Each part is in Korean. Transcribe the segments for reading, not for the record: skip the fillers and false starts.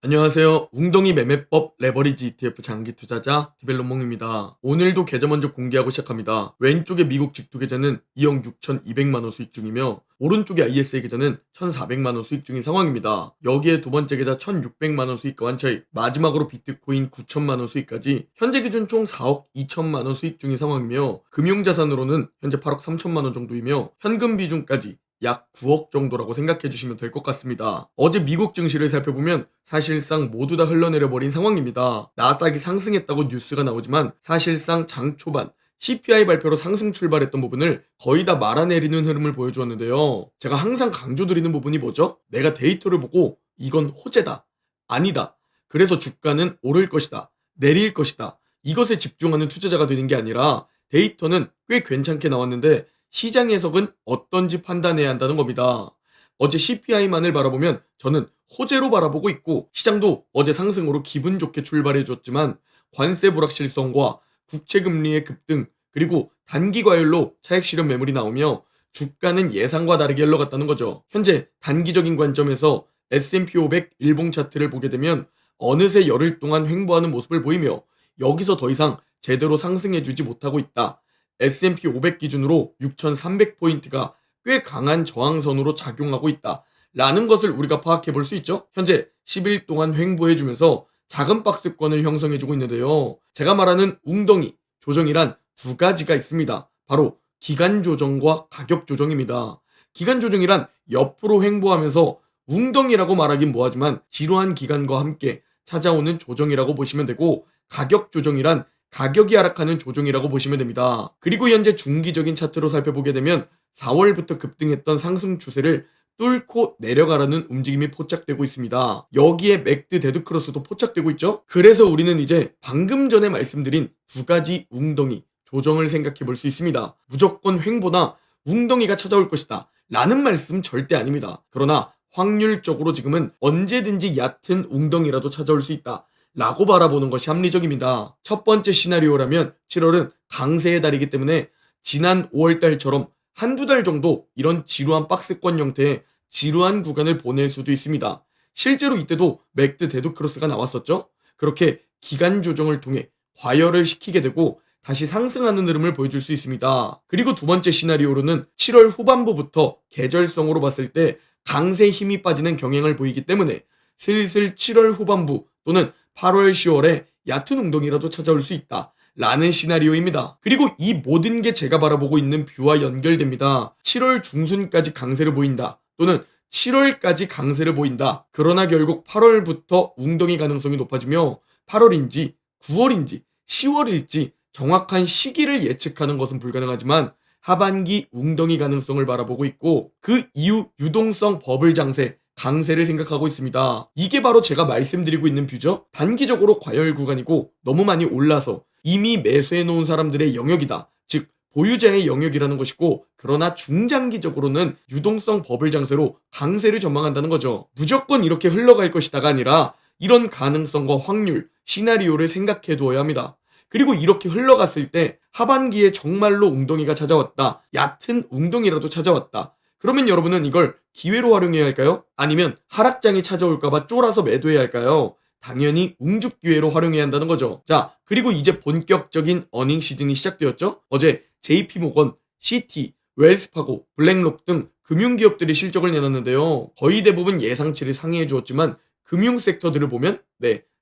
안녕하세요. 웅덩이 매매법 레버리지 ETF 장기 투자자 디벨롭몽입니다. 오늘도 계좌 먼저 공개하고 시작합니다. 왼쪽의 미국 직투 계좌는 2억 6,200만 원 수익 중이며 오른쪽의 ISA 계좌는 1,400만 원 수익 중인 상황입니다. 여기에 두 번째 계좌 1,600만 원 수익과 완차익, 마지막으로 비트코인 9천만 원 수익까지 현재 기준 총 4억 2천만 원 수익 중인 상황이며 금융자산으로는 현재 8억 3천만 원 정도이며 현금 비중까지 약 9억 정도라고 생각해 주시면 될 것 같습니다. 어제 미국 증시를 살펴보면 사실상 모두 다 흘러내려 버린 상황입니다. 나스닥이 상승했다고 뉴스가 나오지만 사실상 장 초반 CPI 발표로 상승 출발했던 부분을 거의 다 말아내리는 흐름을 보여주었는데요. 제가 항상 강조드리는 부분이 뭐죠? 내가 데이터를 보고 이건 호재다, 아니다, 그래서 주가는 오를 것이다, 내릴 것이다, 이것에 집중하는 투자자가 되는 게 아니라 데이터는 꽤 괜찮게 나왔는데 시장 해석은 어떤지 판단해야 한다는 겁니다. 어제 CPI만을 바라보면 저는 호재로 바라보고 있고 시장도 어제 상승으로 기분 좋게 출발해 줬지만 관세 불확실성과 국채금리의 급등 그리고 단기 과열로 차익 실현 매물이 나오며 주가는 예상과 다르게 흘러갔다는 거죠. 현재 단기적인 관점에서 S&P 500 일봉 차트를 보게 되면 어느새 열흘 동안 횡보하는 모습을 보이며 여기서 더 이상 제대로 상승해주지 못하고 있다. S&P 500 기준으로 6,300포인트가 꽤 강한 저항선으로 작용하고 있다 라는 것을 우리가 파악해 볼 수 있죠. 현재 10일 동안 횡보해주면서 작은 박스권을 형성해주고 있는데요. 제가 말하는 웅덩이 조정이란 두 가지가 있습니다. 바로 기간 조정과 가격 조정입니다. 기간 조정이란 옆으로 횡보하면서 웅덩이라고 말하긴 뭐하지만 지루한 기간과 함께 찾아오는 조정이라고 보시면 되고, 가격 조정이란 가격이 하락하는 조정이라고 보시면 됩니다. 그리고 현재 중기적인 차트로 살펴보게 되면 4월부터 급등했던 상승 추세를 뚫고 내려가라는 움직임이 포착되고 있습니다. 여기에 맥드 데드크로스도 포착되고 있죠. 그래서 우리는 이제 방금 전에 말씀드린 두 가지 웅덩이 조정을 생각해 볼 수 있습니다. 무조건 횡보나 웅덩이가 찾아올 것이다 라는 말씀 절대 아닙니다. 그러나 확률적으로 지금은 언제든지 얕은 웅덩이라도 찾아올 수 있다 라고 바라보는 것이 합리적입니다. 첫 번째 시나리오라면 7월은 강세의 달이기 때문에 지난 5월달처럼 한두 달 정도 이런 지루한 박스권 형태의 지루한 구간을 보낼 수도 있습니다. 실제로 이때도 맥드 데드크로스가 나왔었죠. 그렇게 기간 조정을 통해 과열을 시키게 되고 다시 상승하는 흐름을 보여줄 수 있습니다. 그리고 두 번째 시나리오로는 7월 후반부부터 계절성으로 봤을 때 강세 힘이 빠지는 경향을 보이기 때문에 슬슬 7월 후반부 또는 8월, 10월에 얕은 웅덩이라도 찾아올 수 있다 라는 시나리오입니다. 그리고 이 모든 게 제가 바라보고 있는 뷰와 연결됩니다. 7월 중순까지 강세를 보인다 또는 7월까지 강세를 보인다. 그러나 결국 8월부터 웅덩이 가능성이 높아지며 8월인지 9월인지 10월일지 정확한 시기를 예측하는 것은 불가능하지만 하반기 웅덩이 가능성을 바라보고 있고, 그 이후 유동성 버블 장세 강세를 생각하고 있습니다. 이게 바로 제가 말씀드리고 있는 뷰죠. 단기적으로 과열 구간이고 너무 많이 올라서 이미 매수해 놓은 사람들의 영역이다, 즉 보유자의 영역이라는 것이고, 그러나 중장기적으로는 유동성 버블 장세로 강세를 전망한다는 거죠. 무조건 이렇게 흘러갈 것이다가 아니라 이런 가능성과 확률, 시나리오를 생각해 두어야 합니다. 그리고 이렇게 흘러갔을 때 하반기에 정말로 웅덩이가 찾아왔다, 얕은 웅덩이라도 찾아왔다, 그러면 여러분은 이걸 기회로 활용해야 할까요? 아니면 하락장이 찾아올까봐 쫄아서 매도해야 할까요? 당연히 웅죽 기회로 활용해야 한다는 거죠. 자, 그리고 이제 본격적인 어닝 시즌이 시작되었죠? 어제 JP모건, CT, 웰스파고, 블랙록 등 금융기업들이 실적을 내놨는데요. 거의 대부분 예상치를 상회해 주었지만 금융 섹터들을 보면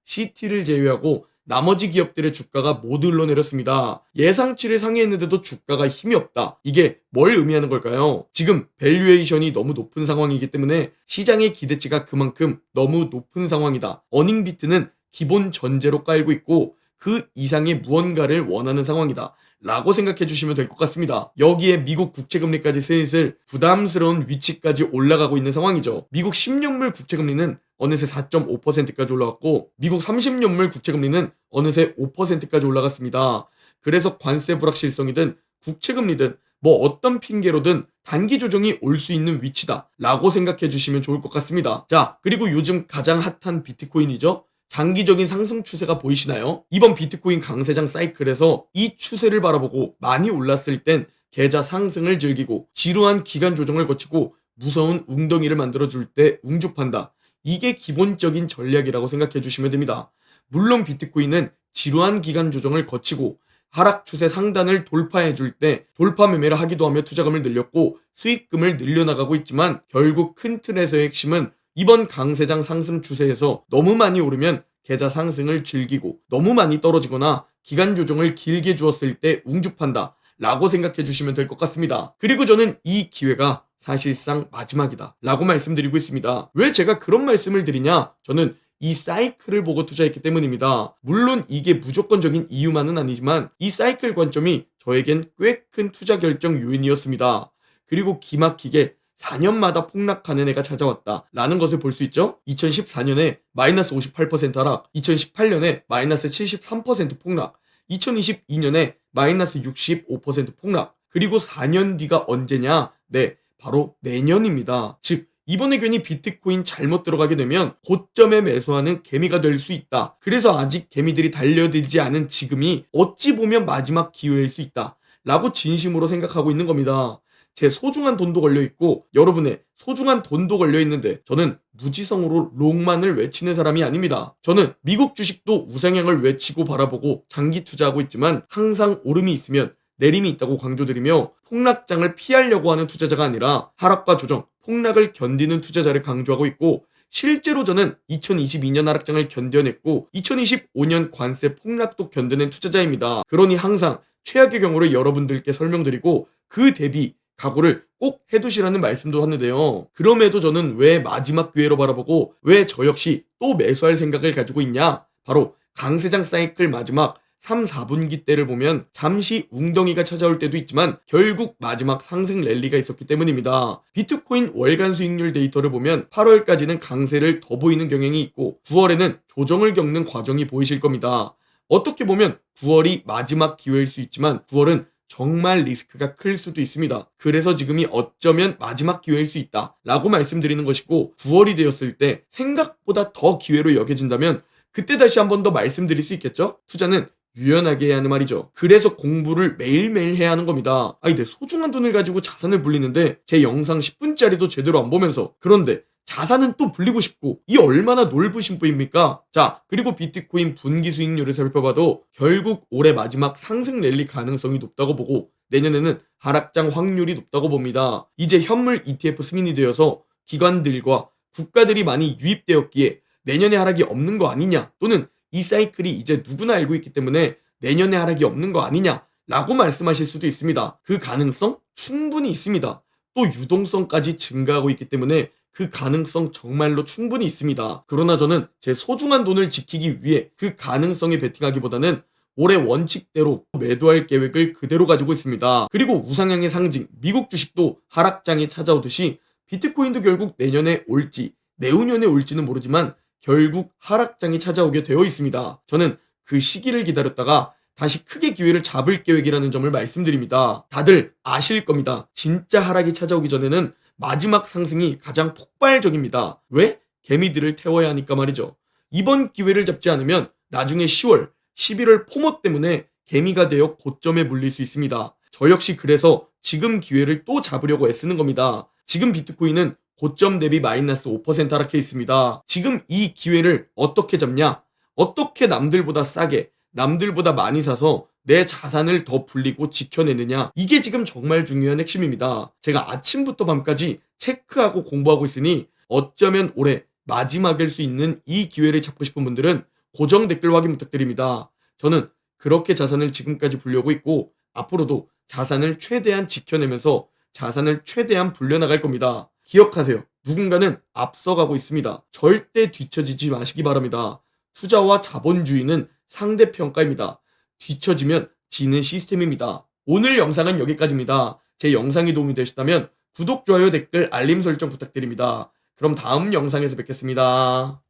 CT를 제외하고 나머지 기업들의 주가가 모두 흘러내렸습니다. 예상치를 상회했는데도 주가가 힘이 없다. 이게 뭘 의미하는 걸까요? 지금 밸류에이션이 너무 높은 상황이기 때문에 시장의 기대치가 그만큼 너무 높은 상황이다. 어닝비트는 기본 전제로 깔고 있고 그 이상의 무언가를 원하는 상황이다 라고 생각해 주시면 될 것 같습니다. 여기에 미국 국채금리까지 슬슬 부담스러운 위치까지 올라가고 있는 상황이죠. 미국 10년물 국채금리는 어느새 4.5%까지 올라갔고 미국 30년물 국채금리는 어느새 5%까지 올라갔습니다. 그래서 관세 불확실성이든 국채금리든 뭐 어떤 핑계로든 단기 조정이 올 수 있는 위치다 라고 생각해 주시면 좋을 것 같습니다. 자, 그리고 요즘 가장 핫한 비트코인이죠. 장기적인 상승 추세가 보이시나요? 이번 비트코인 강세장 사이클에서 이 추세를 바라보고 많이 올랐을 땐 계좌 상승을 즐기고 지루한 기간 조정을 거치고 무서운 웅덩이를 만들어줄 때 웅죽판다, 이게 기본적인 전략이라고 생각해 주시면 됩니다. 물론 비트코인은 지루한 기간 조정을 거치고 하락 추세 상단을 돌파해 줄 때 돌파 매매를 하기도 하며 투자금을 늘렸고 수익금을 늘려나가고 있지만 결국 큰 틀에서의 핵심은 이번 강세장 상승 추세에서 너무 많이 오르면 계좌 상승을 즐기고 너무 많이 떨어지거나 기간 조정을 길게 주었을 때 웅죽한다 라고 생각해 주시면 될 것 같습니다. 그리고 저는 이 기회가 사실상 마지막이다 라고 말씀드리고 있습니다. 왜 제가 그런 말씀을 드리냐? 저는 이 사이클을 보고 투자했기 때문입니다. 물론 이게 무조건적인 이유만은 아니지만 이 사이클 관점이 저에겐 꽤 큰 투자 결정 요인이었습니다. 그리고 기막히게 4년마다 폭락하는 해가 찾아왔다 라는 것을 볼 수 있죠. 2014년에 마이너스 58% 하락, 2018년에 마이너스 73% 폭락, 2022년에 마이너스 65% 폭락, 그리고 4년 뒤가 언제냐? 네, 바로 내년입니다. 즉 이번에 괜히 비트코인 잘못 들어가게 되면 고점에 매수하는 개미가 될 수 있다. 그래서 아직 개미들이 달려들지 않은 지금이 어찌 보면 마지막 기회일 수 있다 라고 진심으로 생각하고 있는 겁니다. 제 소중한 돈도 걸려있고 여러분의 소중한 돈도 걸려있는데 저는 무지성으로 롱만을 외치는 사람이 아닙니다. 저는 미국 주식도 우상향을 외치고 바라보고 장기 투자하고 있지만 항상 오름이 있으면 내림이 있다고 강조드리며 폭락장을 피하려고 하는 투자자가 아니라 하락과 조정, 폭락을 견디는 투자자를 강조하고 있고 실제로 저는 2022년 하락장을 견뎌냈고 2025년 관세 폭락도 견뎌낸 투자자입니다. 그러니 항상 최악의 경우를 여러분들께 설명드리고 그 대비 각오를 꼭 해두시라는 말씀도 하는데요. 그럼에도 저는 왜 마지막 기회로 바라보고 왜 저 역시 또 매수할 생각을 가지고 있냐? 바로 강세장 사이클 마지막 3, 4분기 때를 보면 잠시 웅덩이가 찾아올 때도 있지만 결국 마지막 상승 랠리가 있었기 때문입니다. 비트코인 월간 수익률 데이터를 보면 8월까지는 강세를 더 보이는 경향이 있고 9월에는 조정을 겪는 과정이 보이실 겁니다. 어떻게 보면 9월이 마지막 기회일 수 있지만 9월은 정말 리스크가 클 수도 있습니다. 그래서 지금이 어쩌면 마지막 기회일 수 있다 라고 말씀드리는 것이고 9월이 되었을 때 생각보다 더 기회로 여겨진다면 그때 다시 한 번 더 말씀드릴 수 있겠죠? 투자는 유연하게 해야 하는 말이죠. 그래서 공부를 매일매일 해야 하는 겁니다. 내 소중한 돈을 가지고 자산을 불리는데 제 영상 10분짜리도 제대로 안 보면서 그런데 자산은 또 불리고 싶고 이 얼마나 놀부신 뿌입니까? 자, 그리고 비트코인 분기 수익률을 살펴봐도 결국 올해 마지막 상승 랠리 가능성이 높다고 보고 내년에는 하락장 확률이 높다고 봅니다. 이제 현물 ETF 승인이 되어서 기관들과 국가들이 많이 유입되었기에 내년에 하락이 없는 거 아니냐 또는 이 사이클이 이제 누구나 알고 있기 때문에 내년에 하락이 없는 거 아니냐 라고 말씀하실 수도 있습니다. 그 가능성 충분히 있습니다. 또 유동성까지 증가하고 있기 때문에 그 가능성 정말로 충분히 있습니다. 그러나 저는 제 소중한 돈을 지키기 위해 그 가능성에 베팅하기보다는 올해 원칙대로 매도할 계획을 그대로 가지고 있습니다. 그리고 우상향의 상징 미국 주식도 하락장이 찾아오듯이 비트코인도 결국 내년에 올지 내후년에 올지는 모르지만 결국 하락장이 찾아오게 되어 있습니다. 저는 그 시기를 기다렸다가 다시 크게 기회를 잡을 계획이라는 점을 말씀드립니다. 다들 아실 겁니다. 진짜 하락이 찾아오기 전에는 마지막 상승이 가장 폭발적입니다. 왜? 개미들을 태워야 하니까 말이죠. 이번 기회를 잡지 않으면 나중에 10월, 11월 포모 때문에 개미가 되어 고점에 물릴 수 있습니다. 저 역시 그래서 지금 기회를 또 잡으려고 애쓰는 겁니다. 지금 비트코인은 고점 대비 마이너스 5% 하락해 있습니다. 지금 이 기회를 어떻게 잡냐? 어떻게 남들보다 싸게, 남들보다 많이 사서 내 자산을 더 불리고 지켜내느냐? 이게 지금 정말 중요한 핵심입니다. 제가 아침부터 밤까지 체크하고 공부하고 있으니 어쩌면 올해 마지막일 수 있는 이 기회를 잡고 싶은 분들은 고정 댓글 확인 부탁드립니다. 저는 그렇게 자산을 지금까지 불려오고 있고 앞으로도 자산을 최대한 지켜내면서 자산을 최대한 불려나갈 겁니다. 기억하세요. 누군가는 앞서가고 있습니다. 절대 뒤처지지 마시기 바랍니다. 투자와 자본주의는 상대평가입니다. 뒤처지면 지는 시스템입니다. 오늘 영상은 여기까지입니다. 제 영상이 도움이 되셨다면 구독, 좋아요, 댓글, 알림 설정 부탁드립니다. 그럼 다음 영상에서 뵙겠습니다.